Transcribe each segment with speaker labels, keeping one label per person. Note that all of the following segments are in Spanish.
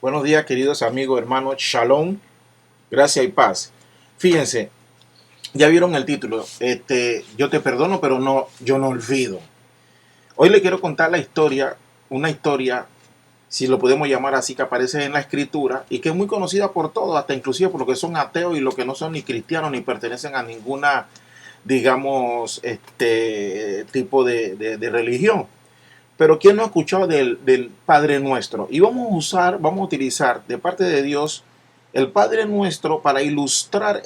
Speaker 1: Buenos días, queridos amigos, hermanos. Shalom, gracia y paz. Fíjense, ya vieron el título. Yo te perdono, pero no, yo no olvido. Hoy le quiero contar la historia, una historia, si lo podemos llamar así, que aparece en la escritura y que es muy conocida por todos, hasta inclusive por los que son ateos y los que no son ni cristianos ni pertenecen a ninguna, digamos, tipo de religión. Pero ¿quién no ha escuchado del Padre Nuestro? Y vamos a utilizar de parte de Dios el Padre Nuestro para ilustrar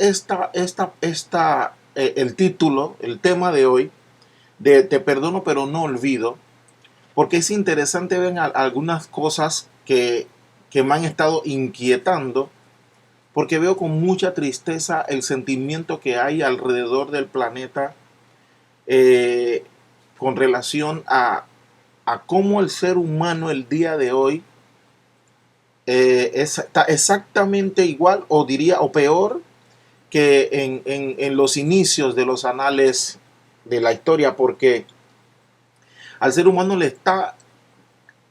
Speaker 1: el título, el tema de hoy, de Te perdono pero no olvido, porque es interesante ver algunas cosas que me han estado inquietando, porque veo con mucha tristeza el sentimiento que hay alrededor del planeta con relación a cómo el ser humano el día de hoy está exactamente igual o diría o peor que en los inicios de los anales de la historia, porque al ser humano le está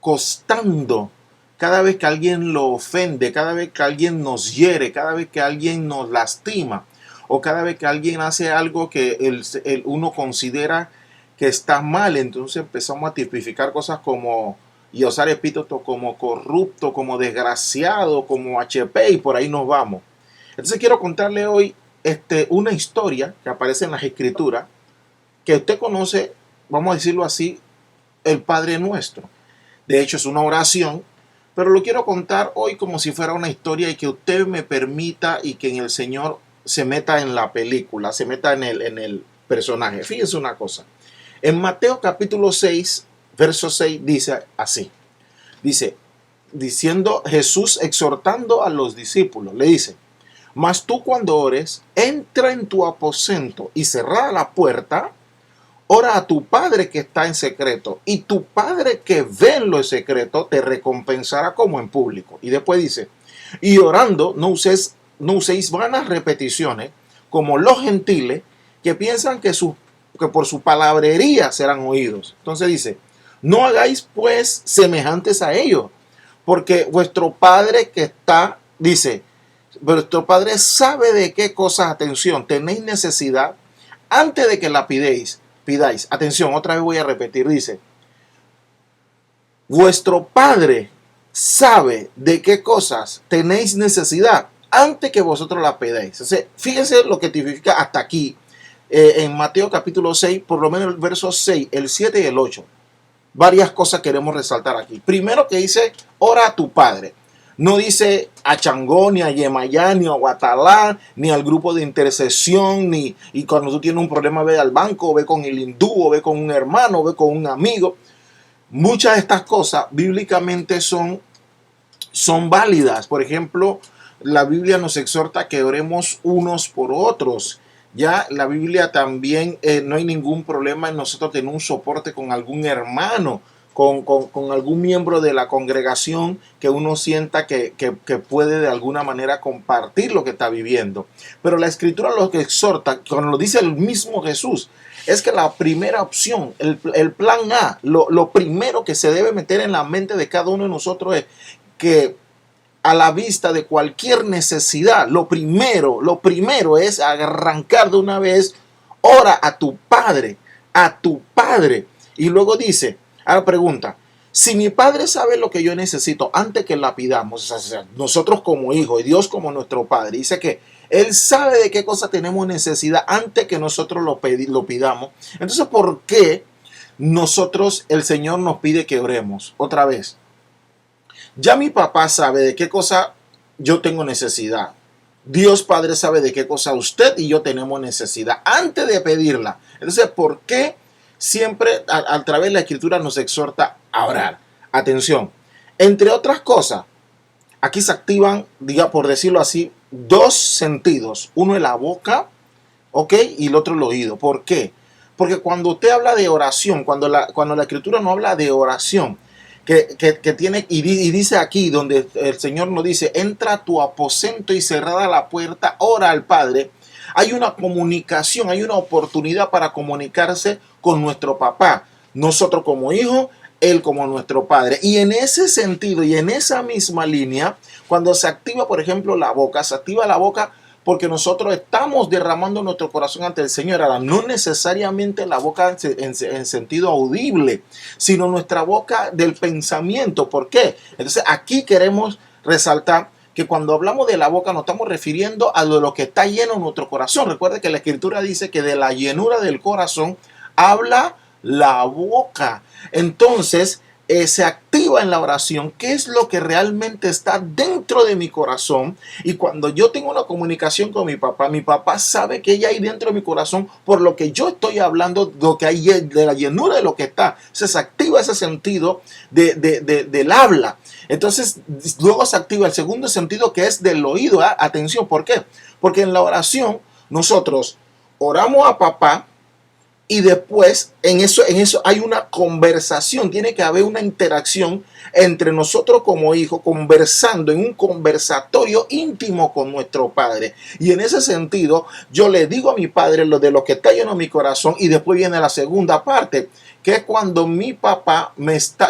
Speaker 1: costando cada vez que alguien lo ofende, cada vez que alguien nos hiere, cada vez que alguien nos lastima o cada vez que alguien hace algo que uno considera que está mal. Entonces empezamos a tipificar cosas como y usar epítetos como corrupto, como desgraciado, como HP, y por ahí nos vamos. Entonces quiero contarle hoy una historia que aparece en las escrituras, que usted conoce, vamos a decirlo así, el Padre Nuestro. De hecho es una oración, pero lo quiero contar hoy como si fuera una historia y que usted me permita y que en el Señor se meta en la película, se meta en el personaje. Fíjense una cosa. En Mateo capítulo 6, verso 6 dice así. Diciendo Jesús exhortando a los discípulos, le dice: mas tú cuando ores, entra en tu aposento y cerrada la puerta, ora a tu Padre que está en secreto, y tu Padre que ve en lo secreto te recompensará como en público. Y después dice: y orando no uséis vanas repeticiones como los gentiles que piensan que por su palabrería serán oídos. Entonces dice: no hagáis pues semejantes a ellos, porque vuestro Padre que está, dice, vuestro Padre sabe de qué cosas, atención, tenéis necesidad antes de que la pidáis. Atención, otra vez voy a repetir, dice, vuestro Padre sabe de qué cosas tenéis necesidad antes que vosotros la pidáis. O sea, fíjense lo que tipifica hasta aquí. En Mateo capítulo 6, por lo menos el verso 6, el 7 y el 8. Varias cosas queremos resaltar aquí. Primero que dice, ora a tu Padre. No dice a Changó, ni a Yemayá, ni a Guatalá, ni al grupo de intercesión, y cuando tú tienes un problema ve al banco, ve con el hindú, o ve con un hermano, ve con un amigo. Muchas de estas cosas bíblicamente son válidas. Por ejemplo, la Biblia nos exhorta a que oremos unos por otros. Ya la Biblia también, no hay ningún problema en nosotros tener un soporte con algún hermano, con algún miembro de la congregación que uno sienta que puede de alguna manera compartir lo que está viviendo. Pero la Escritura lo que exhorta, cuando lo dice el mismo Jesús, es que la primera opción, el plan A, lo primero que se debe meter en la mente de cada uno de nosotros es que a la vista de cualquier necesidad, lo primero es arrancar de una vez, ora a tu Padre, Y luego dice, ahora pregunta, si mi Padre sabe lo que yo necesito antes que la pidamos, o sea, nosotros como hijos y Dios como nuestro Padre, dice que Él sabe de qué cosa tenemos necesidad antes que nosotros lo pidamos. Entonces, ¿por qué el Señor nos pide que oremos? Otra vez. Ya mi papá sabe de qué cosa yo tengo necesidad. Dios Padre sabe de qué cosa usted y yo tenemos necesidad antes de pedirla. Entonces, ¿por qué siempre a través de la Escritura nos exhorta a orar? Atención, entre otras cosas, aquí se activan, por decirlo así, dos sentidos. Uno es la boca, ¿ok? Y el otro el oído. ¿Por qué? Porque cuando usted habla de oración, cuando la Escritura no habla de oración, que tiene, y dice aquí donde el Señor nos dice, entra a tu aposento y cerrada la puerta, ora al Padre. Hay una comunicación, hay una oportunidad para comunicarse con nuestro papá. Nosotros como hijos Él como nuestro Padre. Y en ese sentido y en esa misma línea, cuando se activa, por ejemplo, la boca, se activa la boca porque nosotros estamos derramando nuestro corazón ante el Señor. Ahora, no necesariamente la boca en sentido audible, sino nuestra boca del pensamiento. ¿Por qué? Entonces, aquí queremos resaltar que cuando hablamos de la boca nos estamos refiriendo a lo que está lleno en nuestro corazón. Recuerde que la Escritura dice que de la llenura del corazón habla la boca. Entonces, se activa en la oración qué es lo que realmente está dentro de mi corazón. Y cuando yo tengo una comunicación con mi papá sabe que ella hay dentro de mi corazón por lo que yo estoy hablando, lo que hay de la llenura de lo que está. Se activa ese sentido del habla. Entonces, luego se activa el segundo sentido, que es del oído. Atención, ¿por qué? Porque en la oración nosotros oramos a papá, y después en eso hay una conversación, tiene que haber una interacción entre nosotros como hijos, conversando en un conversatorio íntimo con nuestro Padre. Y en ese sentido, yo le digo a mi Padre lo que está lleno en mi corazón, y después viene la segunda parte, que es cuando mi papá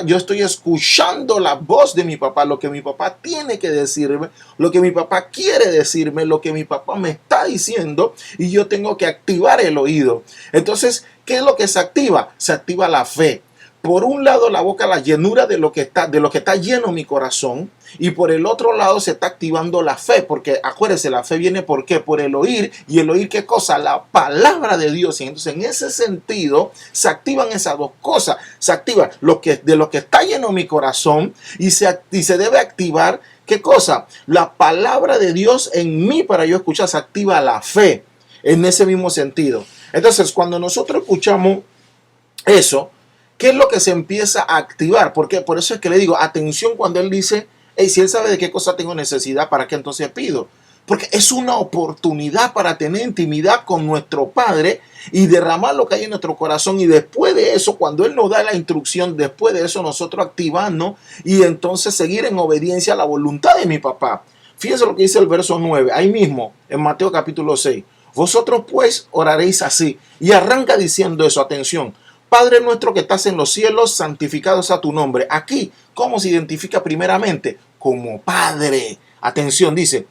Speaker 1: yo estoy escuchando la voz de mi papá, lo que mi papá tiene que decirme, lo que mi papá quiere decirme, lo que mi papá me está diciendo, y yo tengo que activar el oído. Entonces, ¿qué es lo que se activa? Se activa la fe. Por un lado, la boca, la llenura de lo que está lleno en mi corazón, y por el otro lado se está activando la fe, porque acuérdense, la fe viene ¿por qué? Por el oír, y el oír ¿qué cosa? La palabra de Dios. Y entonces en ese sentido se activan esas dos cosas. Se activa de lo que está lleno en mi corazón, y se debe activar ¿qué cosa? La palabra de Dios en mí para yo escuchar. Se activa la fe en ese mismo sentido. Entonces, cuando nosotros escuchamos eso, ¿qué es lo que se empieza a activar? Porque por eso es que le digo, atención cuando él dice, hey, si él sabe de qué cosa tengo necesidad, ¿para qué entonces pido? Porque es una oportunidad para tener intimidad con nuestro Padre y derramar lo que hay en nuestro corazón. Y después de eso, cuando Él nos da la instrucción, después de eso nosotros activarnos y entonces seguir en obediencia a la voluntad de mi papá. Fíjense lo que dice el verso 9, ahí mismo, en Mateo capítulo 6. Vosotros pues oraréis así. Y arranca diciendo eso, atención. Padre nuestro que estás en los cielos, santificado sea tu nombre. Aquí, ¿cómo se identifica primeramente? Como Padre. Atención, dice,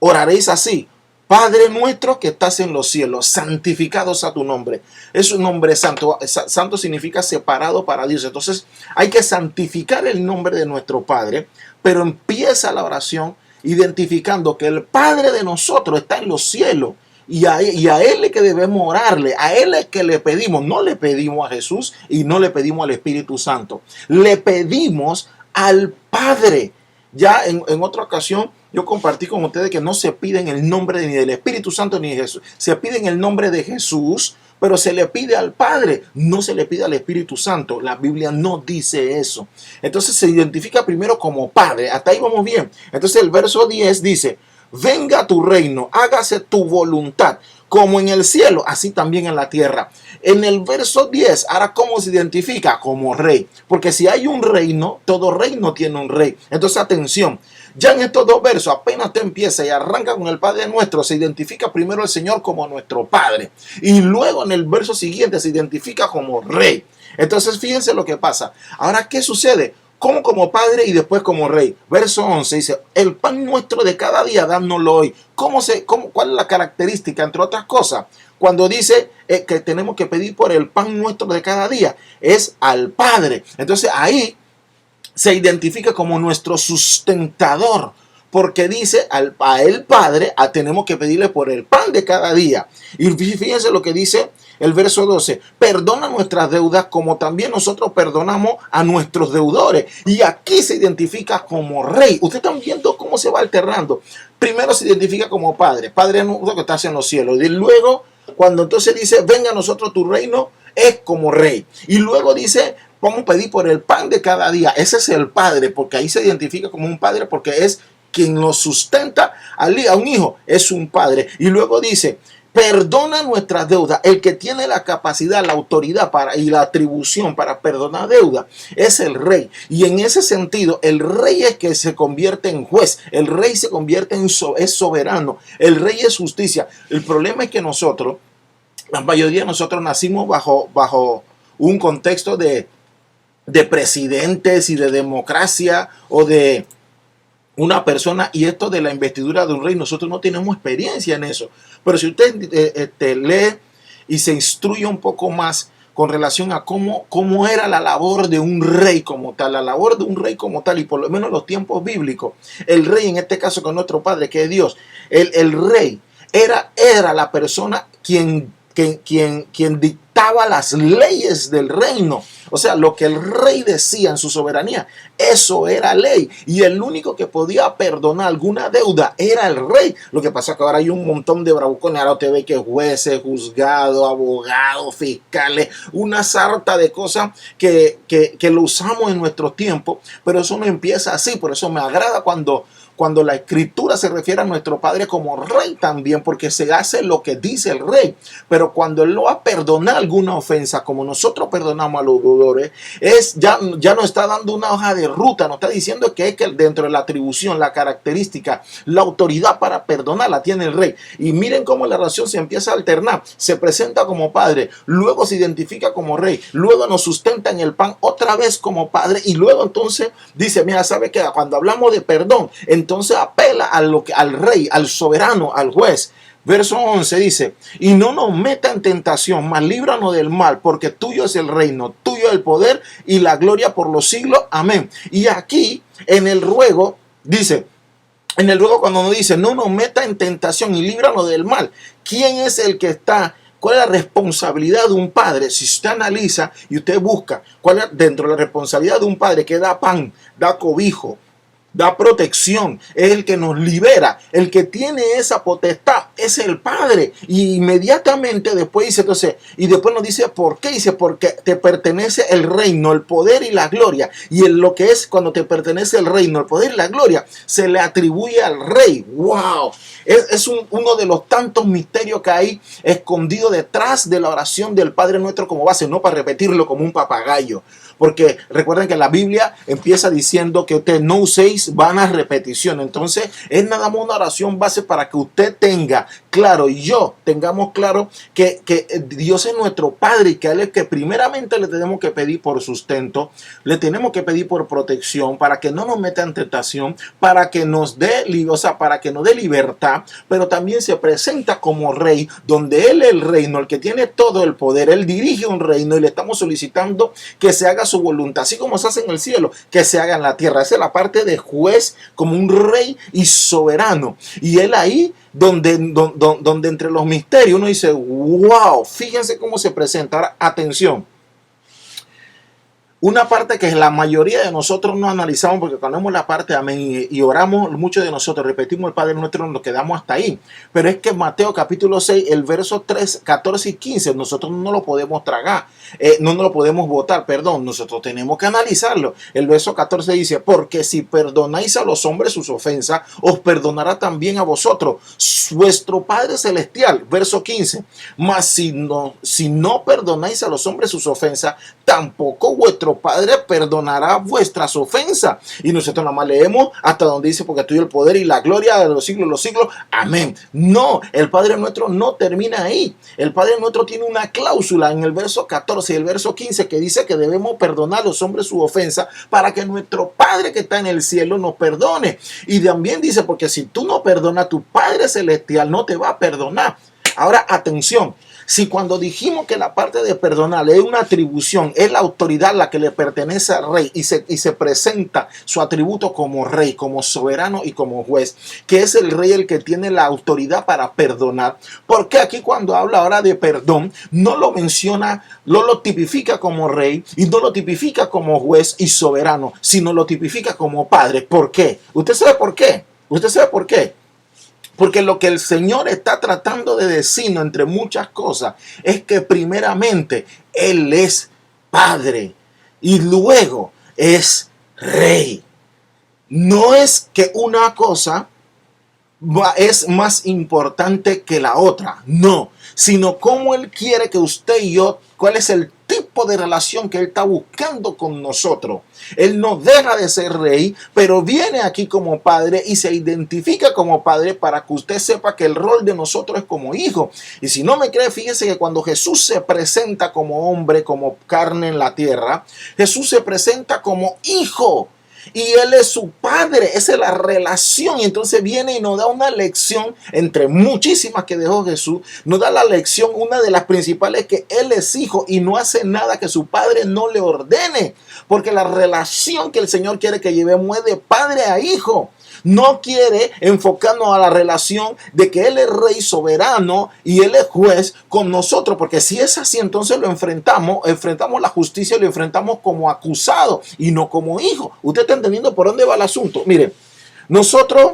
Speaker 1: oraréis así. Padre nuestro que estás en los cielos, santificado sea tu nombre. Es un nombre santo. Santo significa separado para Dios. Entonces hay que santificar el nombre de nuestro Padre, pero empieza la oración identificando que el Padre de nosotros está en los cielos. Y a Él es que debemos orarle, a Él es que le pedimos, no le pedimos a Jesús y no le pedimos al Espíritu Santo, le pedimos al Padre. Ya en otra ocasión yo compartí con ustedes que no se pide en el nombre ni del Espíritu Santo ni de Jesús, se pide en el nombre de Jesús, pero se le pide al Padre, no se le pide al Espíritu Santo. La Biblia no dice eso. Entonces se identifica primero como Padre, hasta ahí vamos bien. Entonces el verso 10 dice, venga tu reino, hágase tu voluntad, como en el cielo, así también en la tierra. En el verso 10, ahora ¿cómo se identifica? Como rey. Porque si hay un reino, todo reino tiene un rey. Entonces atención, ya en estos dos versos, apenas te empieza y arranca con el Padre nuestro, se identifica primero el Señor como nuestro Padre. Y luego en el verso siguiente se identifica como rey. Entonces fíjense lo que pasa. Ahora, ¿qué sucede? Como Padre y después como Rey. Verso 11 dice, el pan nuestro de cada día, dánoslo hoy. ¿Cuál es la característica? Entre otras cosas, cuando dice que tenemos que pedir por el pan nuestro de cada día, es al Padre. Entonces ahí se identifica como nuestro sustentador, porque dice a el Padre tenemos que pedirle por el pan de cada día. Y fíjense lo que dice el verso 12, perdona nuestras deudas como también nosotros perdonamos a nuestros deudores. Y aquí se identifica como rey. Ustedes están viendo cómo se va alternando. Primero se identifica como Padre, Padre nuestro que estás en los cielos. Y luego, cuando entonces dice, venga a nosotros tu reino, es como rey. Y luego dice, vamos a pedir por el pan de cada día. Ese es el Padre, porque ahí se identifica como un Padre, porque es quien lo sustenta a un hijo, es un padre. Y luego dice, perdona nuestras deudas. El que tiene la capacidad, la autoridad y la atribución para perdonar deuda es el rey. Y en ese sentido, el rey es que se convierte en juez. El rey se convierte es soberano. El rey es justicia. El problema es que nosotros, la mayoría de nosotros nacimos bajo un contexto de de presidentes y de democracia o de una persona, y esto de la investidura de un rey, nosotros no tenemos experiencia en eso. Pero si usted lee y se instruye un poco más con relación a cómo era la labor de un rey como tal, la labor de un rey como tal, y por lo menos en los tiempos bíblicos, el rey, en este caso con nuestro Padre, que es Dios, el rey era la persona quien dictaba las leyes del reino. O sea, lo que el rey decía en su soberanía, eso era ley. Y el único que podía perdonar alguna deuda era el rey. Lo que pasa es que ahora hay un montón de bravucones. Ahora usted ve que jueces, juzgados, abogados, fiscales, una sarta de cosas que lo usamos en nuestro tiempo. Pero eso no empieza así. Por eso me agrada cuando la escritura se refiere a nuestro Padre como rey también, porque se hace lo que dice el rey. Pero cuando él lo va a perdonar alguna ofensa, como nosotros perdonamos a los deudores, ya nos está dando una hoja de ruta, nos está diciendo que es que dentro de la atribución, la característica, la autoridad para perdonar la tiene el rey. Y miren cómo la relación se empieza a alternar. Se presenta como padre, luego se identifica como rey, luego nos sustenta en el pan otra vez como padre, y luego entonces dice, mira, ¿sabe qué? Cuando hablamos de perdón, entonces apela al rey, al soberano, al juez. Verso 11 dice, y no nos meta en tentación, mas líbranos del mal, porque tuyo es el reino, tuyo el poder y la gloria por los siglos. Amén. Y aquí en el ruego dice, en el ruego cuando nos dice, no nos meta en tentación y líbranos del mal, ¿quién es el que está? ¿Cuál es la responsabilidad de un padre? Si usted analiza y usted busca cuál es dentro de la responsabilidad de un padre que da pan, da cobijo, da protección, es el que nos libera, el que tiene esa potestad, es el Padre. Y inmediatamente después dice, entonces, y después nos dice, ¿por qué? Dice, porque te pertenece el reino, el poder y la gloria. Y en lo que es cuando te pertenece el reino, el poder y la gloria, se le atribuye al rey. ¡Wow! Es uno de los tantos misterios que hay escondido detrás de la oración del Padre Nuestro como base, no para repetirlo como un papagayo. Porque recuerden que la Biblia empieza diciendo que ustedes no uséis vanas repeticiones. Entonces es nada más una oración base para que usted tenga claro y yo tengamos claro que Dios es nuestro Padre y que a Él es que primeramente le tenemos que pedir por sustento, le tenemos que pedir por protección, para que no nos meta en tentación, para que nos dé, o sea, para que nos dé libertad, pero también se presenta como rey, donde Él es el reino, el que tiene todo el poder. Él dirige un reino y le estamos solicitando que se haga su voluntad, así como se hace en el cielo, que se haga en la tierra. Esa es la parte de juez, como un rey y soberano. Y Él ahí donde entre los misterios uno dice, wow, fíjense cómo se presenta. Ahora, atención. Una parte que la mayoría de nosotros no analizamos, porque cuando vemos la parte amén y oramos, muchos de nosotros repetimos el Padre Nuestro, nos quedamos hasta ahí. Pero es que Mateo capítulo 6, el verso 3, 14 y 15, nosotros no lo podemos tragar, no lo podemos votar, perdón, nosotros tenemos que analizarlo. El verso 14 dice, porque si perdonáis a los hombres sus ofensas, os perdonará también a vosotros, vuestro Padre Celestial. Verso 15, mas si no perdonáis a los hombres sus ofensas, tampoco vuestro Padre perdonará vuestras ofensas. Y nosotros nada más leemos hasta donde dice, porque tuyo el poder y la gloria de los siglos, amén. No, el Padre Nuestro no termina ahí. El Padre Nuestro tiene una cláusula en el verso 14 y el verso 15 que dice que debemos perdonar a los hombres su ofensa para que nuestro Padre que está en el cielo nos perdone. Y también dice, porque si tú no perdonas, tu Padre Celestial no te va a perdonar. Ahora, atención. Si cuando dijimos que la parte de perdonar es una atribución, es la autoridad la que le pertenece al rey y se presenta su atributo como rey, como soberano y como juez, que es el rey el que tiene la autoridad para perdonar. Porque aquí cuando habla ahora de perdón, no lo menciona, no lo tipifica como rey y no lo tipifica como juez y soberano, sino lo tipifica como padre. ¿Por qué? ¿Usted sabe por qué? ¿Usted sabe por qué? Porque lo que el Señor está tratando de decirnos, entre muchas cosas, es que primeramente Él es Padre y luego es Rey. No es que una cosa es más importante que la otra, no, sino cómo Él quiere que usted y yo, cuál es el tipo tipo de relación que Él está buscando con nosotros. Él no deja de ser rey, pero viene aquí como padre y se identifica como padre para que usted sepa que el rol de nosotros es como hijo. Y si no me cree, fíjese que cuando Jesús se presenta como hombre, como carne en la tierra, Jesús se presenta como hijo. Y Él es su padre, esa es la relación. Y entonces viene y nos da una lección, entre muchísimas que dejó Jesús, nos da la lección, una de las principales, que Él es hijo y no hace nada que su padre no le ordene. Porque la relación que el Señor quiere que llevemos es de padre a hijo. No quiere enfocarnos a la relación de que Él es rey soberano y Él es juez con nosotros, porque si es así, entonces lo enfrentamos la justicia, lo enfrentamos como acusado y no como hijo. ¿Usted está entendiendo por dónde va el asunto? Mire, nosotros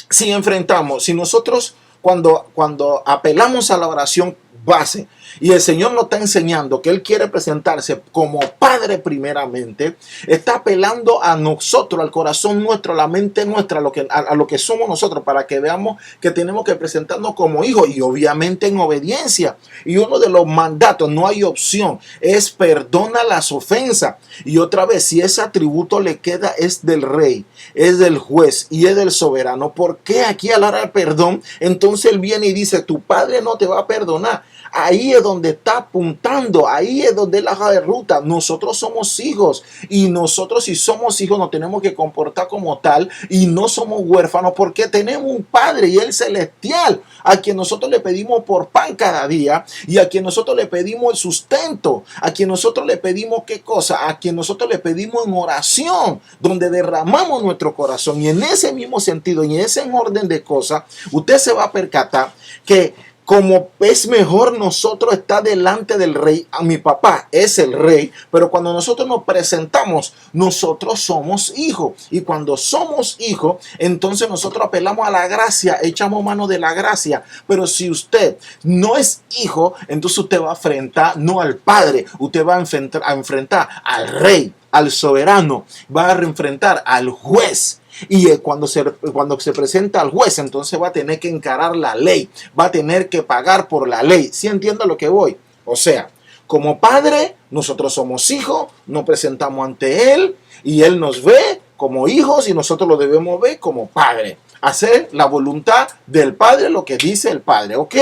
Speaker 1: si nosotros cuando apelamos a la oración base, y el Señor nos está enseñando que Él quiere presentarse como Padre primeramente, está apelando a nosotros, al corazón nuestro, a la mente nuestra, a lo que somos nosotros, para que veamos que tenemos que presentarnos como hijos y obviamente en obediencia. Y uno de los mandatos, no hay opción, es perdona las ofensas. Y otra vez, si ese atributo le queda, es del rey, es del juez y es del soberano. ¿Por qué aquí a la hora del perdón? Entonces Él viene y dice, tu padre no te va a perdonar. Ahí es donde está apuntando, ahí es donde es la hoja de ruta. Nosotros somos hijos y nosotros, si somos hijos, nos tenemos que comportar como tal y no somos huérfanos, porque tenemos un Padre y Él celestial, a quien nosotros le pedimos por pan cada día y a quien nosotros le pedimos el sustento, a quien nosotros le pedimos qué cosa, a quien nosotros le pedimos en oración, donde derramamos nuestro corazón. Y en ese mismo sentido y en ese orden de cosas, usted se va a percatar que como es mejor nosotros estar delante del rey, a mi papá es el rey, pero cuando nosotros nos presentamos, nosotros somos hijos. Y cuando somos hijos, entonces nosotros apelamos a la gracia, echamos mano de la gracia. Pero si usted no es hijo, entonces usted va a enfrentar no al padre, usted va a enfrentar al rey, al soberano, va a enfrentar al juez. Y cuando se presenta al juez, entonces va a tener que encarar la ley, va a tener que pagar por la ley. ¿Sí entiendo a lo que voy? O sea, como padre, nosotros somos hijos, nos presentamos ante Él y Él nos ve como hijos y nosotros lo debemos ver como padre. Hacer la voluntad del Padre, lo que dice el Padre, ¿ok?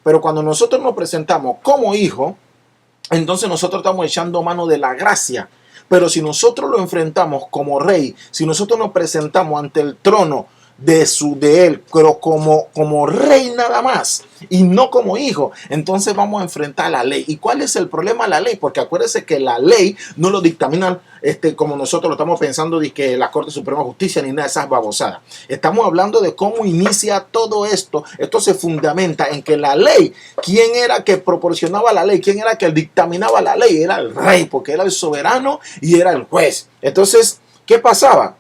Speaker 1: Pero cuando nosotros nos presentamos como hijos, entonces nosotros estamos echando mano de la gracia. Pero si nosotros lo enfrentamos como rey, si nosotros nos presentamos ante el trono de él, pero como rey nada más y no como hijo, entonces vamos a enfrentar la ley. ¿Y cuál es el problema de la ley? Porque acuérdense que la ley no lo dictaminan como nosotros lo estamos pensando de que la Corte Suprema de Justicia ni nada de esas babosadas. Estamos hablando de cómo inicia todo esto. Esto se fundamenta en que la ley, ¿quién era que proporcionaba la ley? ¿Quién era que dictaminaba la ley? Era el rey, porque era el soberano y era el juez. Entonces, ¿qué pasaba?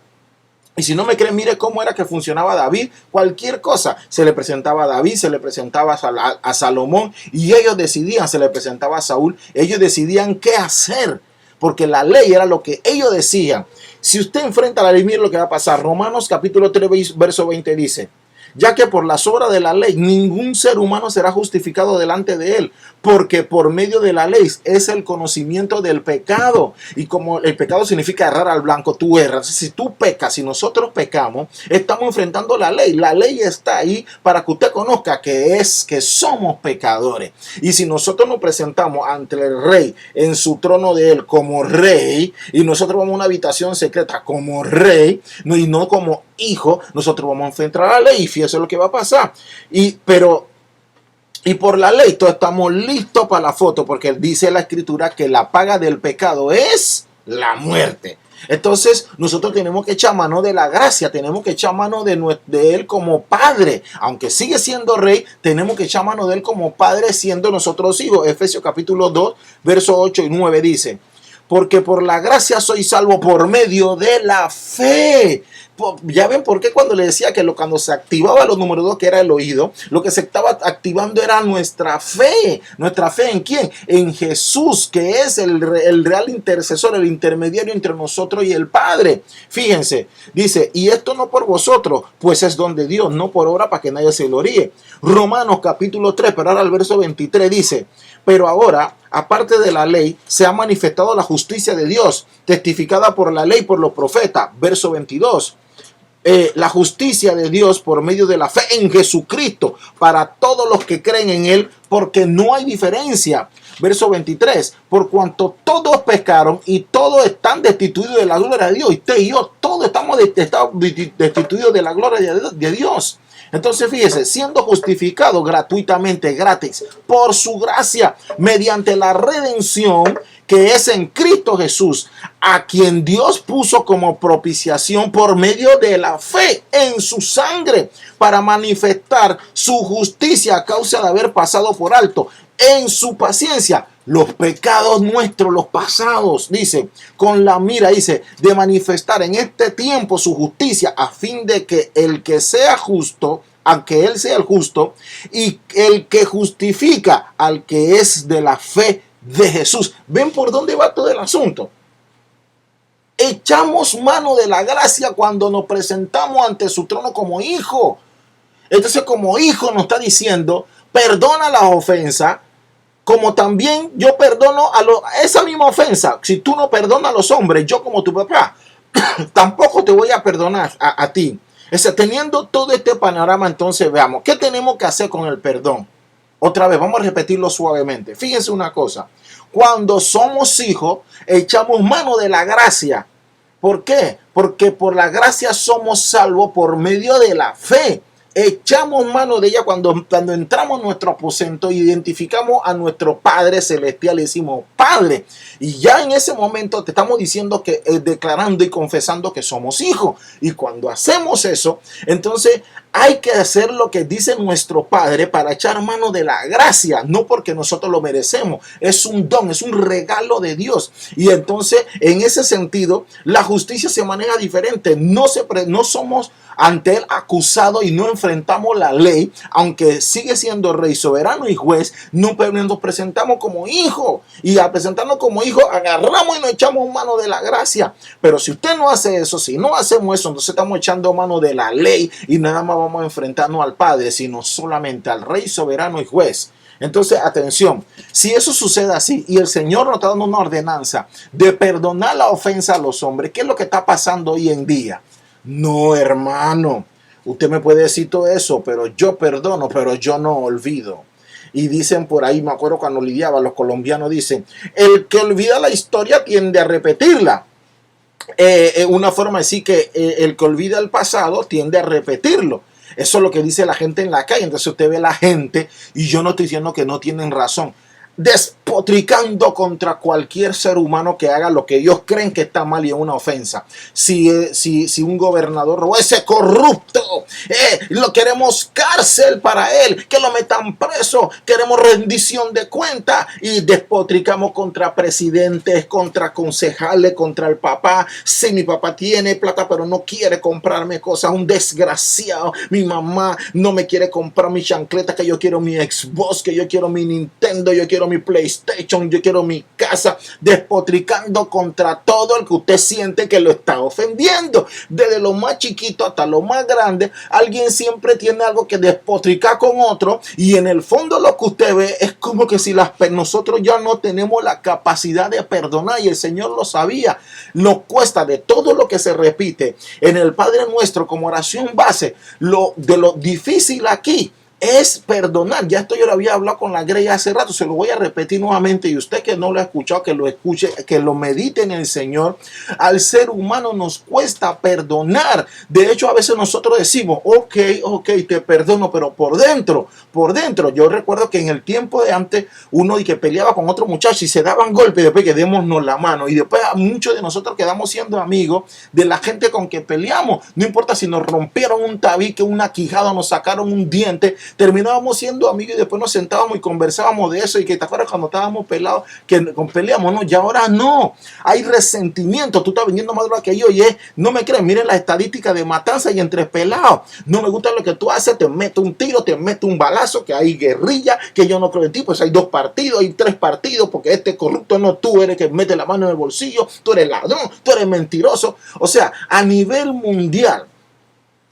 Speaker 1: Y si no me creen, mire cómo era que funcionaba David. Cualquier cosa se le presentaba a David, se le presentaba a Salomón y ellos decidían, se le presentaba a Saúl, ellos decidían qué hacer, porque la ley era lo que ellos decían. Si usted enfrenta la ley, mire lo que va a pasar. Romanos capítulo 3, verso 20 dice: ya que por las obras de la ley ningún ser humano será justificado delante de él, porque por medio de la ley es el conocimiento del pecado. Y como el pecado significa errar al blanco, tú erras. Si tú pecas, si nosotros pecamos, estamos enfrentando la ley. La ley está ahí para que usted conozca que somos pecadores. Y si nosotros nos presentamos ante el rey en su trono de él como rey, y nosotros vamos a una habitación secreta como rey, y no como hijo, nosotros vamos a enfrentar la ley. Y fíjese lo que va a pasar. Y por la ley todos estamos listos para la foto, porque dice la escritura que la paga del pecado es la muerte. Entonces nosotros tenemos que echar mano de la gracia, tenemos que echar mano de él como padre. Aunque sigue siendo rey, tenemos que echar mano de él como padre, siendo nosotros hijos. Efesios capítulo 2, versos 8 y 9 dice: porque por la gracia soy salvo por medio de la fe. Ya ven por qué cuando le decía que cuando se activaba lo número 2, que era el oído, lo que se estaba activando era nuestra fe. ¿Nuestra fe en quién? En Jesús, que es el real intercesor, el intermediario entre nosotros y el Padre. Fíjense, dice: y esto no por vosotros, pues es don de Dios, no por obra, para que nadie se gloríe. Romanos capítulo 3, pero ahora el verso 23 dice: pero ahora aparte de la ley, se ha manifestado la justicia de Dios, testificada por la ley, por los profetas. Verso 22. La justicia de Dios por medio de la fe en Jesucristo para todos los que creen en Él, porque no hay diferencia. Verso 23, por cuanto todos pecaron y todos están destituidos de la gloria de Dios. Usted y yo, todos estamos destituidos de la gloria de Dios. Entonces fíjese, siendo justificado gratuitamente, gratis, por su gracia, mediante la redención que es en Cristo Jesús, a quien Dios puso como propiciación por medio de la fe en su sangre, para manifestar su justicia a causa de haber pasado por alto en su paciencia los pecados nuestros, los pasados, dice, con la mira, dice, de manifestar en este tiempo su justicia, a fin de que el que sea justo, aunque él sea el justo, y el que justifica al que es de la fe de Jesús. ¿Ven por dónde va todo el asunto? Echamos mano de la gracia cuando nos presentamos ante su trono como hijo. Entonces, como hijo nos está diciendo, perdona las ofensas, como también yo perdono esa misma ofensa. Si tú no perdonas a los hombres, yo como tu papá, tampoco te voy a perdonar a ti. Teniendo todo este panorama, entonces veamos, ¿qué tenemos que hacer con el perdón? Otra vez, vamos a repetirlo suavemente. Fíjense una cosa. Cuando somos hijos, echamos mano de la gracia. ¿Por qué? Porque por la gracia somos salvos por medio de la fe. Echamos mano de ella cuando entramos a nuestro aposento, identificamos a nuestro Padre Celestial y decimos, Padre. Y ya en ese momento te estamos diciendo que, declarando y confesando que somos hijos. Y cuando hacemos eso, entonces hay que hacer lo que dice nuestro Padre para echar mano de la gracia, no porque nosotros lo merecemos. Es un don, es un regalo de Dios. Y entonces, en ese sentido, la justicia se maneja diferente. No somos ante él acusados y no enfrentamos la ley, aunque sigue siendo rey, soberano y juez. Nos presentamos como hijos, y al presentarnos como hijos agarramos y nos echamos mano de la gracia. Pero si usted no hace eso, si no hacemos eso, entonces estamos echando mano de la ley y nada más vamos a enfrentarnos al Padre, sino solamente al rey, soberano y juez. Entonces, atención, si eso sucede así y el Señor nos está dando una ordenanza de perdonar la ofensa a los hombres, ¿qué es lo que está pasando hoy en día? No, hermano, usted me puede decir todo eso, pero yo perdono, pero yo no olvido. Y dicen por ahí, me acuerdo cuando lidiaba, los colombianos dicen, el que olvida la historia tiende a repetirla. Una forma de decir que el que olvida el pasado tiende a repetirlo. Eso es lo que dice la gente en la calle. Entonces usted ve la gente, y yo no estoy diciendo que no tienen razón, despotricando contra cualquier ser humano que haga lo que ellos creen que está mal y es una ofensa. Si un gobernador robó, ese corrupto, lo queremos cárcel para él, que lo metan preso, queremos rendición de cuenta, y despotricamos contra presidentes, contra concejales, contra el papá. Si mi papá tiene plata pero no quiere comprarme cosas, un desgraciado. Mi mamá no me quiere comprar mi chancleta, que yo quiero mi Xbox, que yo quiero mi Nintendo, yo quiero mi PlayStation, yo quiero mi casa, despotricando contra todo el que usted siente que lo está ofendiendo. Desde lo más chiquito hasta lo más grande, alguien siempre tiene algo que despotricar con otro, y en el fondo lo que usted ve es como que si nosotros ya no tenemos la capacidad de perdonar, y el Señor lo sabía. Nos cuesta, de todo lo que se repite en el Padre Nuestro como oración base, de lo difícil aquí es perdonar. Ya esto yo lo había hablado con la Grey hace rato, se lo voy a repetir nuevamente, y usted que no lo ha escuchado, que lo escuche, que lo medite en el Señor. Al ser humano nos cuesta perdonar. De hecho, a veces nosotros decimos, ok, te perdono, pero por dentro, yo recuerdo que en el tiempo de antes, uno que peleaba con otro muchacho y se daban golpes, después que démonos la mano, y después muchos de nosotros quedamos siendo amigos de la gente con que peleamos. No importa si nos rompieron un tabique, una quijada, nos sacaron un diente, terminábamos siendo amigos, y después nos sentábamos y conversábamos de eso. Y que te acuerdas cuando estábamos pelados, que peleamos, ¿no? Y ahora no, hay resentimiento. Tú estás vendiendo más droga que yo, y no me creen, miren las estadísticas de matanza y entre pelados. No me gusta lo que tú haces, te meto un tiro, te meto un balazo, que hay guerrilla, que yo no creo en ti. Pues hay 2 partidos, hay 3 partidos, porque este corrupto no, tú eres que mete la mano en el bolsillo, tú eres ladrón, tú eres mentiroso. O sea, a nivel mundial,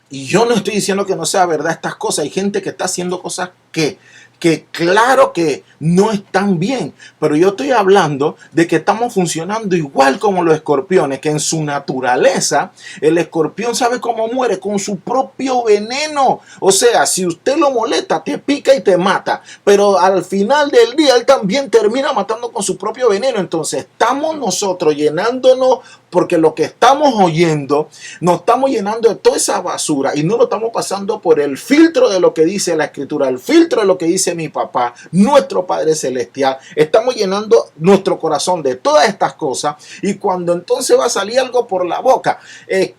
Speaker 1: y yo no estoy diciendo que no sea verdad estas cosas, hay gente que está haciendo cosas que que claro que no están bien, pero yo estoy hablando de que estamos funcionando igual como los escorpiones, que en su naturaleza el escorpión sabe cómo muere, con su propio veneno. O sea, si usted lo molesta, te pica y te mata, pero al final del día él también termina matando con su propio veneno. Entonces estamos nosotros llenándonos, porque lo que estamos oyendo nos estamos llenando de toda esa basura y no lo estamos pasando por el filtro de lo que dice la escritura, el filtro de lo que dice mi papá, nuestro Padre Celestial. Estamos llenando nuestro corazón de todas estas cosas, y cuando entonces va a salir algo por la boca,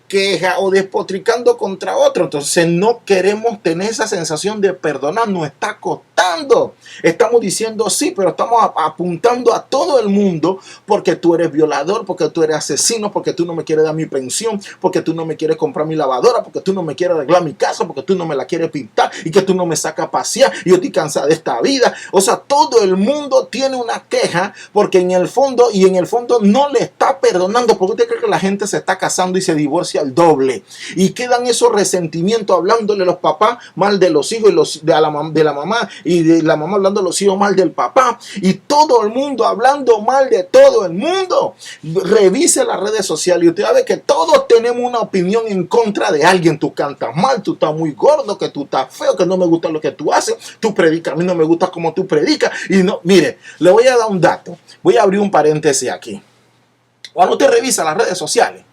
Speaker 1: queja o despotricando contra otro, entonces no queremos tener esa sensación de perdonar. Nos está costando. Estamos diciendo sí, pero estamos apuntando a todo el mundo, porque tú eres violador, porque tú eres asesino, porque tú no me quieres dar mi pensión, porque tú no me quieres comprar mi lavadora, porque tú no me quieres arreglar mi casa, porque tú no me la quieres pintar, y que tú no me sacas a pasear, y yo estoy cansada de esta vida. O sea, todo el mundo tiene una queja, porque en el fondo no le está perdonando. Porque usted cree que la gente se está casando y se divorcia al doble, y quedan esos resentimientos hablándole a los papás mal de los hijos, y de la mamá, y de la mamá hablando a los hijos mal del papá, y todo el mundo hablando mal de todo el mundo. Revise las redes sociales y usted va a ver que todos tenemos una opinión en contra de alguien. Tú cantas mal, tú estás muy gordo, que tú estás feo, que no me gusta lo que tú haces, tú predicas, a mí no me gusta como tú predicas. Y no, mire, le voy a dar un dato, voy a abrir un paréntesis aquí. Cuando usted revisa las redes sociales,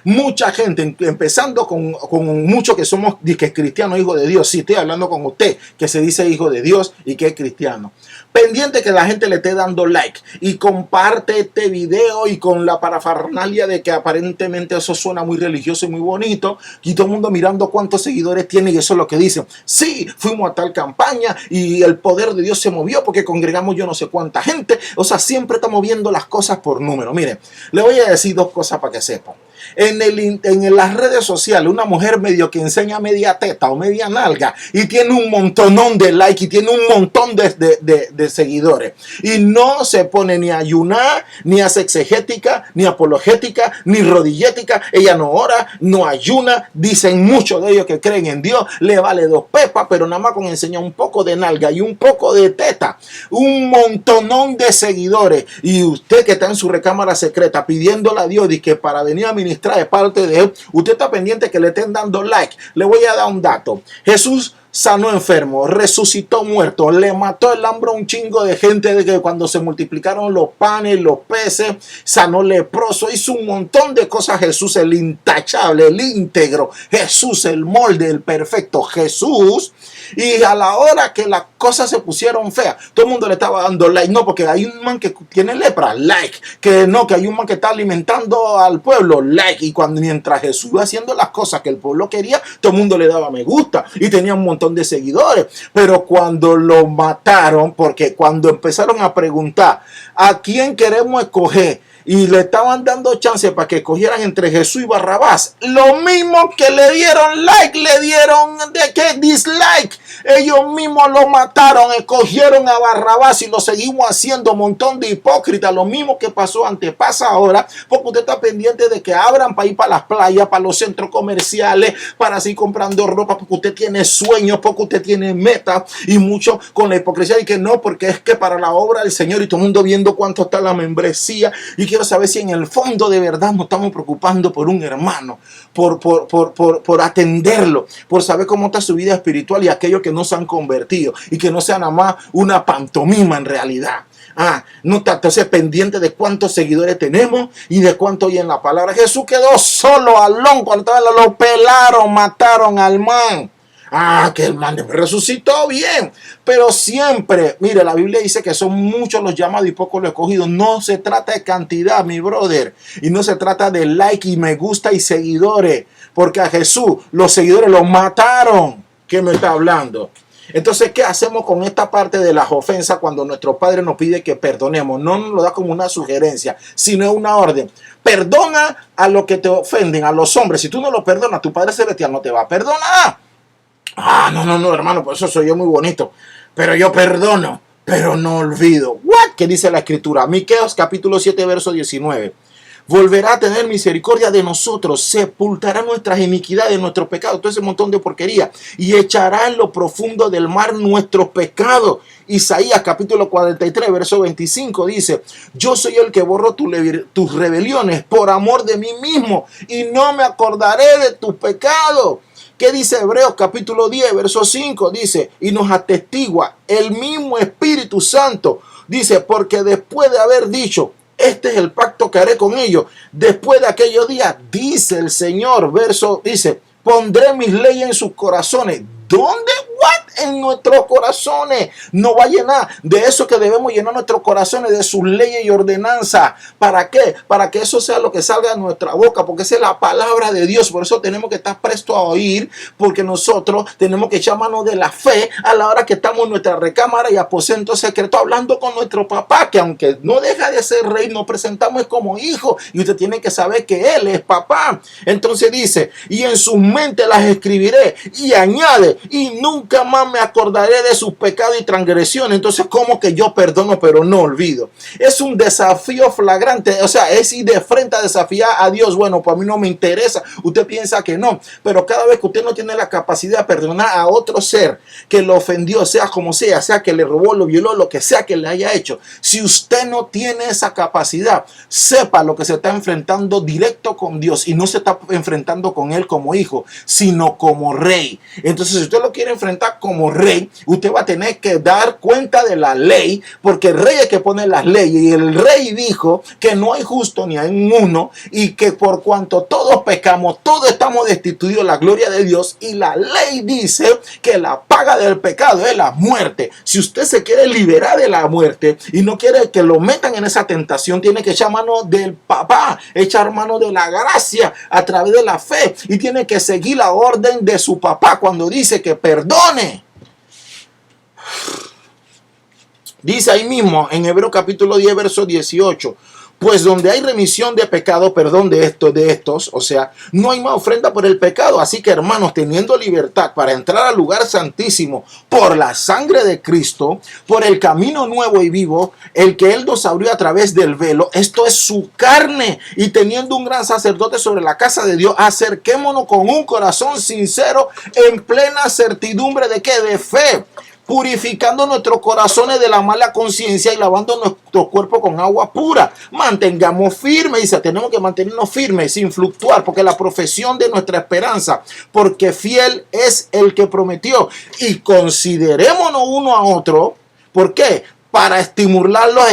Speaker 1: mucha gente, empezando con muchos que somos cristianos, hijos de Dios. Sí, estoy hablando con usted que se dice hijo de Dios y que es cristiano. Pendiente que la gente le esté dando like y comparte este video, y con la parafernalia de que aparentemente eso suena muy religioso y muy bonito, y todo el mundo mirando cuántos seguidores tiene, y eso es lo que dicen. Sí, fuimos a tal campaña y el poder de Dios se movió porque congregamos yo no sé cuánta gente. O sea, siempre estamos viendo las cosas por número. Mire, le voy a decir dos cosas para que sepan. En las redes sociales, una mujer medio que enseña media teta o media nalga y tiene un montonón de likes y tiene un montón de seguidores, y no se pone ni a ayunar, ni hace exegética, ni apologética, ni rodillética. Ella no ora, no ayuna. Dicen muchos de ellos que creen en Dios, le vale dos pepas, pero nada más con enseñar un poco de nalga y un poco de teta, un montonón de seguidores. Y usted que está en su recámara secreta pidiéndole a Dios y que para venir a ministrar de parte de él, usted está pendiente que le estén dando like. Le voy a dar un dato. Jesús sanó enfermo, resucitó muerto, le mató el hambre a un chingo de gente, de que cuando se multiplicaron los panes, los peces, sanó leproso, hizo un montón de cosas. Jesús, el intachable, el íntegro, Jesús, el molde, el perfecto Jesús. Y a la hora que las cosas se pusieron feas, todo el mundo le estaba dando like. No, porque hay un man que tiene lepra, like. Que no, que hay un man que está alimentando al pueblo, like. Y mientras Jesús iba haciendo las cosas que el pueblo quería, todo el mundo le daba me gusta y tenía un montón de seguidores. Pero cuando lo mataron, porque cuando empezaron a preguntar a quién queremos escoger, y le estaban dando chance para que escogieran entre Jesús y Barrabás, lo mismo que le dieron like, le dieron dislike. Ellos mismos lo mataron, escogieron a Barrabás, y lo seguimos haciendo. Montón de hipócritas. Lo mismo que pasó antes pasa ahora, porque usted está pendiente de que abran para ir para las playas, para los centros comerciales, para seguir comprando ropa, porque usted tiene sueños, porque usted tiene metas, y mucho con la hipocresía y que no, porque es que para la obra del Señor, y todo el mundo viendo cuánto está la membresía. Y quiero saber si en el fondo de verdad nos estamos preocupando por un hermano, por atenderlo, por saber cómo está su vida espiritual, y aquellos que no se han convertido y que no sean nada más una pantomima en realidad. No está entonces pendiente de cuántos seguidores tenemos y de cuánto hay en la palabra. Jesús quedó solo, alón, cuando lo pelaron, mataron al man. Que el man resucitó bien, pero siempre, mire, la Biblia dice que son muchos los llamados y pocos los escogidos. No se trata de cantidad, mi brother, y no se trata de like y me gusta y seguidores, porque a Jesús los seguidores lo mataron. ¿Qué me está hablando? Entonces, ¿qué hacemos con esta parte de las ofensas cuando nuestro Padre nos pide que perdonemos? No nos lo da como una sugerencia, sino una orden. Perdona a los que te ofenden, a los hombres. Si tú no lo perdonas, tu Padre Celestial no te va a perdonar. No, hermano, por eso soy yo muy bonito. Pero yo perdono, pero no olvido. ¿Qué dice la Escritura? Miqueas capítulo 7, verso 19. volverá a tener misericordia de nosotros, sepultará nuestras iniquidades, nuestros pecados, todo ese montón de porquería, y echará en lo profundo del mar nuestros pecados. Isaías capítulo 43, verso 25 dice: yo soy el que borro tus rebeliones por amor de mí mismo, y no me acordaré de tus pecados. ¿Qué dice Hebreos capítulo 10, verso 5? Dice, y nos atestigua el mismo Espíritu Santo. Dice, porque después de haber dicho, este es el pacto que haré con ellos, después de aquellos días, dice el Señor, verso, dice, pondré mis leyes en sus corazones. ¿Dónde? ¿What? En nuestros corazones. No va a llenar de eso que debemos llenar nuestros corazones, de sus leyes y ordenanzas. ¿Para qué? Para que eso sea lo que salga de nuestra boca, porque esa es la palabra de Dios. Por eso tenemos que estar prestos a oír, porque nosotros tenemos que echar mano de la fe a la hora que estamos en nuestra recámara y aposento secreto hablando con nuestro papá, que aunque no deja de ser rey, nos presentamos como hijo, y usted tiene que saber que él es papá. Entonces dice, y en sus mentes las escribiré, y añade, y nunca más me acordaré de sus pecados y transgresiones. Entonces, ¿cómo que yo perdono pero no olvido? Es un desafío flagrante, o sea, es ir de frente a desafiar a Dios. Bueno, pues a mí no me interesa, usted piensa que no, pero cada vez que usted no tiene la capacidad de perdonar a otro ser que lo ofendió, sea como sea que le robó, lo violó, lo que sea que le haya hecho, si usted no tiene esa capacidad, sepa lo que se está enfrentando directo con Dios, y no se está enfrentando con él como hijo, sino como rey. Entonces, si usted lo quiere enfrentar como rey, usted va a tener que dar cuenta de la ley, porque el rey es el que pone las leyes, y el rey dijo que no hay justo ni hay uno, y que por cuanto todos pecamos, todos estamos destituidos de la gloria de Dios, y la ley dice que la paga del pecado es la muerte. Si usted se quiere liberar de la muerte y no quiere que lo metan en esa tentación, tiene que echar mano del papá, echar mano de la gracia a través de la fe, y tiene que seguir la orden de su papá cuando dice que perdone. Dice ahí mismo en Hebreos capítulo 10, verso 18, pues donde hay remisión de pecado, perdón de estos, o sea, no hay más ofrenda por el pecado. Así que, hermanos, teniendo libertad para entrar al lugar santísimo por la sangre de Cristo, por el camino nuevo y vivo, el que Él nos abrió a través del velo, esto es su carne, y teniendo un gran sacerdote sobre la casa de Dios, acerquémonos con un corazón sincero, en plena certidumbre de ¿qué? De fe, purificando nuestros corazones de la mala conciencia y lavando nuestro cuerpo con agua pura. Mantengamos firmes, dice, tenemos que mantenernos firmes sin fluctuar, porque la profesión de nuestra esperanza, porque fiel es el que prometió. Y considerémonos uno a otro, ¿por qué? Para estimularlos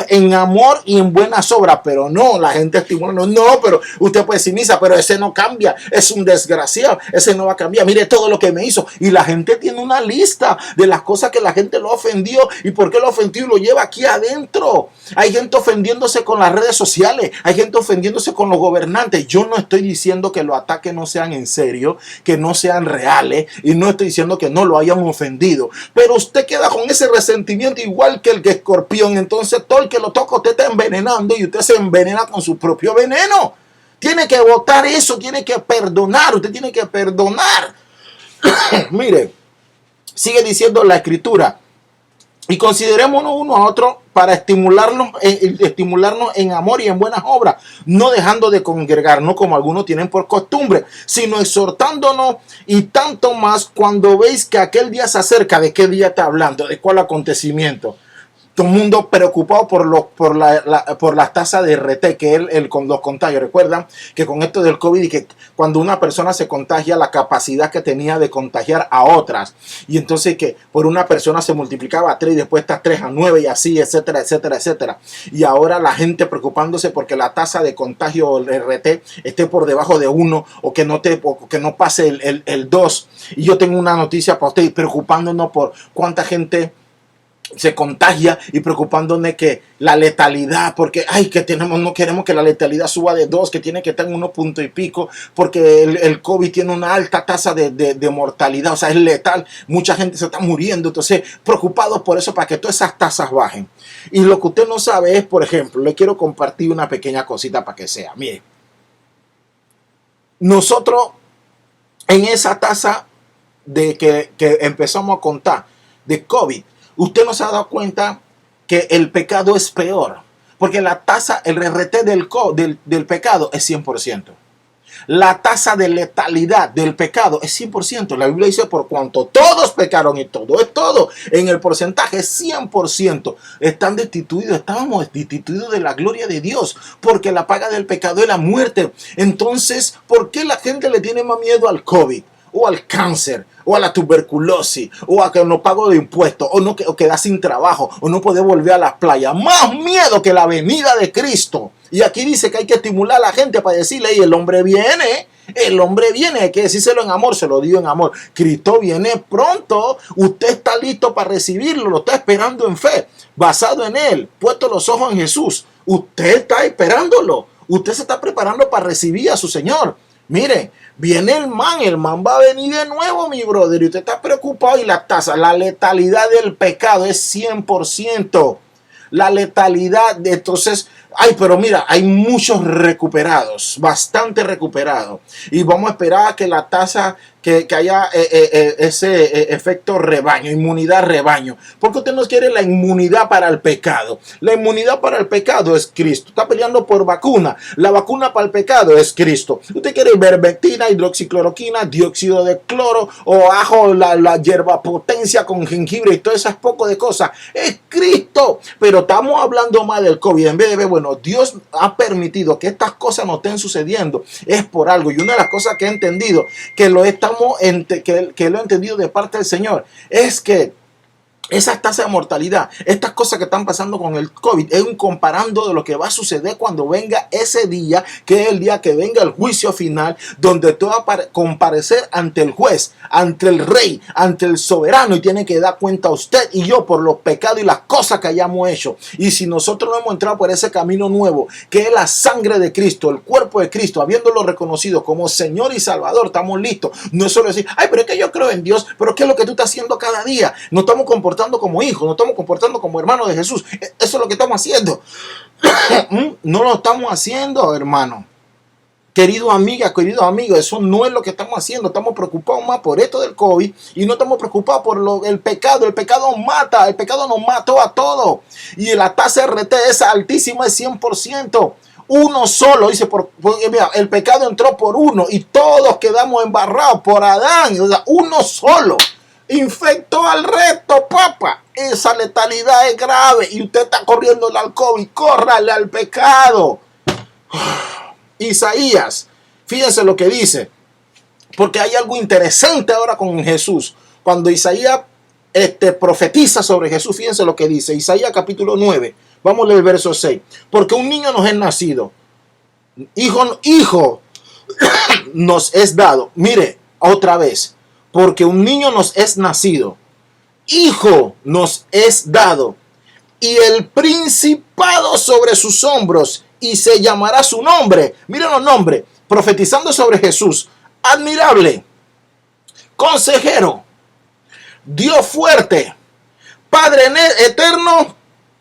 Speaker 1: en amor y en buenas obras. Pero no, la gente estimula, no, pero usted puede decir, misa, pero ese no cambia, es un desgraciado, ese no va a cambiar, mire todo lo que me hizo. Y la gente tiene una lista de las cosas que la gente lo ofendió y por qué lo ofendió, y lo lleva aquí adentro. Hay gente ofendiéndose con las redes sociales, hay gente ofendiéndose con los gobernantes. Yo no estoy diciendo que los ataques no sean en serio, que no sean reales, y no estoy diciendo que no lo hayan ofendido, pero usted queda con ese resentimiento igual que el que escorpión. Entonces todo el que lo toca usted está envenenando, y usted se envenena con su propio veneno. Tiene que botar eso, tiene que perdonar, usted tiene que perdonar. Mire, sigue diciendo la escritura, y considerémonos uno a otro para estimularnos en amor y en buenas obras, no dejando de congregarnos como algunos tienen por costumbre, sino exhortándonos, y tanto más cuando veis que aquel día se acerca. ¿De qué día está hablando? ¿De cuál acontecimiento? Todo el mundo preocupado por las tasas de RT, que es con los contagios. Recuerdan que con esto del COVID, y que cuando una persona se contagia, la capacidad que tenía de contagiar a otras, y entonces que por una persona se multiplicaba a 3, y después estas 3 a 9, y así, etcétera, etcétera, etcétera. Y ahora la gente preocupándose porque la tasa de contagio RT esté por debajo de 1, o que no pase el 2. Y yo tengo una noticia para usted, preocupándonos por cuánta gente se contagia, y preocupándonos que la letalidad, porque no queremos que la letalidad suba de 2, que tiene que estar en 1 punto y pico, porque el COVID tiene una alta tasa de mortalidad, o sea, es letal, mucha gente se está muriendo. Entonces, preocupados por eso, para que todas esas tasas bajen. Y lo que usted no sabe es, por ejemplo, le quiero compartir una pequeña cosita para que sea. Mire, nosotros en esa tasa de que empezamos a contar de COVID, usted no se ha dado cuenta que el pecado es peor, Porque la tasa, el RT del pecado es 100%. La tasa de letalidad del pecado es 100%. La Biblia dice, por cuanto todos pecaron, y todo es todo, en el porcentaje es 100%. Están destituidos, estábamos destituidos de la gloria de Dios, porque la paga del pecado es la muerte. Entonces, ¿por qué la gente le tiene más miedo al COVID, o al cáncer, o a la tuberculosis, o a que no pago de impuestos, o queda sin trabajo, o no puede volver a las playas? Más miedo que la venida de Cristo. Y aquí dice que hay que estimular a la gente para decirle, y el hombre viene, hay que decírselo en amor, se lo digo en amor. Cristo viene pronto, usted está listo para recibirlo, lo está esperando en fe, basado en él, puesto los ojos en Jesús. Usted está esperándolo, usted se está preparando para recibir a su Señor. Mire, viene el man va a venir de nuevo, mi brother, y usted está preocupado, y la tasa, la letalidad del pecado es 100%. La letalidad de, entonces, pero mira, hay muchos recuperados, bastante recuperados, y vamos a esperar a que la tasa, que haya ese efecto rebaño, inmunidad rebaño, porque usted no quiere la inmunidad para el pecado. La inmunidad para el pecado es Cristo. Está peleando por vacuna. La vacuna para el pecado es Cristo. Usted quiere ivermectina, hidroxicloroquina, dióxido de cloro, o ajo, la hierba potencia con jengibre y todas esas pocas de cosas. Es Cristo. Pero estamos hablando más del COVID. En vez de ver, bueno, Dios ha permitido que estas cosas no estén sucediendo, es por algo. Y una de las cosas que he entendido, que lo he entendido de parte del Señor, es que esas tasas de mortalidad, estas cosas que están pasando con el COVID, es un comparando de lo que va a suceder cuando venga ese día, que es el día que venga el juicio final, donde tú vas a comparecer ante el juez, ante el rey, ante el soberano, y tiene que dar cuenta a usted y yo por los pecados y las cosas que hayamos hecho. Y si nosotros no hemos entrado por ese camino nuevo, que es la sangre de Cristo, el cuerpo de Cristo, habiéndolo reconocido como Señor y Salvador, estamos listos. No es solo decir, ay, pero es que yo creo en Dios, pero ¿qué es lo que tú estás haciendo cada día? No estamos comportando como hijos, no estamos comportando como hermanos de Jesús. Eso es lo que estamos haciendo. No lo estamos haciendo, hermano. Querido amiga, querido amigo, eso no es lo que estamos haciendo. Estamos preocupados más por esto del COVID y no estamos preocupados por el pecado. El pecado mata, el pecado nos mató a todos. Y la tasa RT es altísima, es 100%. Uno solo, dice, mira, el pecado entró por uno y todos quedamos embarrados por Adán. O sea, uno solo infectó al resto, papá. Esa letalidad es grave y usted está corriendo al COVID. Córrale al pecado. Isaías, fíjense lo que dice, porque hay algo interesante ahora con Jesús. Cuando Isaías profetiza sobre Jesús, fíjense lo que dice. Isaías capítulo 9, vamos a leer el verso 6. Porque un niño nos es nacido, hijo nos es dado. Mire, otra vez. Porque un niño nos es nacido, hijo nos es dado, y el principado sobre sus hombros, y se llamará su nombre. Miren los nombres, profetizando sobre Jesús: admirable, consejero, Dios fuerte, Padre eterno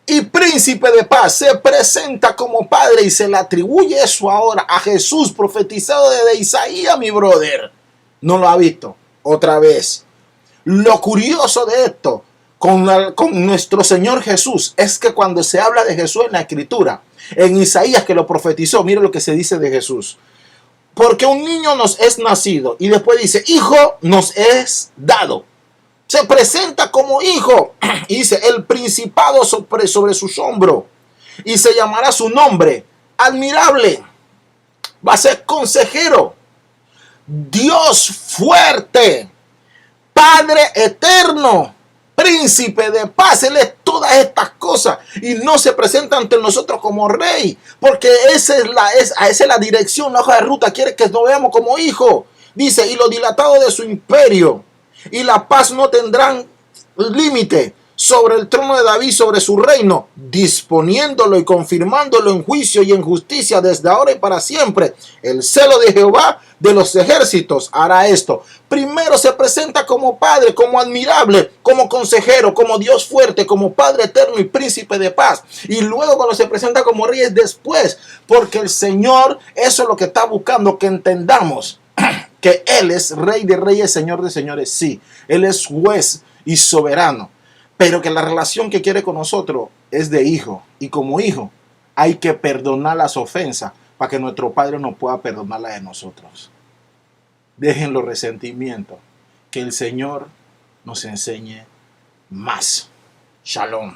Speaker 1: y príncipe de paz. Se presenta como padre y se le atribuye eso ahora a Jesús, profetizado desde Isaías, mi brother. ¿No lo ha visto? Otra vez, lo curioso de esto con nuestro Señor Jesús es que cuando se habla de Jesús en la Escritura, en Isaías que lo profetizó, mire lo que se dice de Jesús. Porque un niño nos es nacido, y después dice, hijo nos es dado. Se presenta como hijo y dice, el principado sobre sus hombros, y se llamará su nombre admirable. Va a ser consejero, Dios fuerte, Padre eterno, príncipe de paz. Él es todas estas cosas y no se presenta ante nosotros como rey, porque esa es la dirección, la hoja de ruta. Quiere que nos veamos como hijos. Dice, y lo dilatado de su imperio y la paz no tendrán límite sobre el trono de David, sobre su reino, disponiéndolo y confirmándolo en juicio y en justicia desde ahora y para siempre. El celo de Jehová de los ejércitos hará esto. Primero se presenta como padre, como admirable, como consejero, como Dios fuerte, como Padre eterno y príncipe de paz. Y luego cuando se presenta como rey es después, porque el Señor, eso es lo que está buscando, que entendamos que Él es Rey de reyes, Señor de señores. Sí, Él es juez y soberano, pero que la relación que quiere con nosotros es de hijo, y como hijo hay que perdonar las ofensas para que nuestro Padre nos pueda perdonar las de nosotros. Dejen los resentimientos. Que el Señor nos enseñe más. Shalom.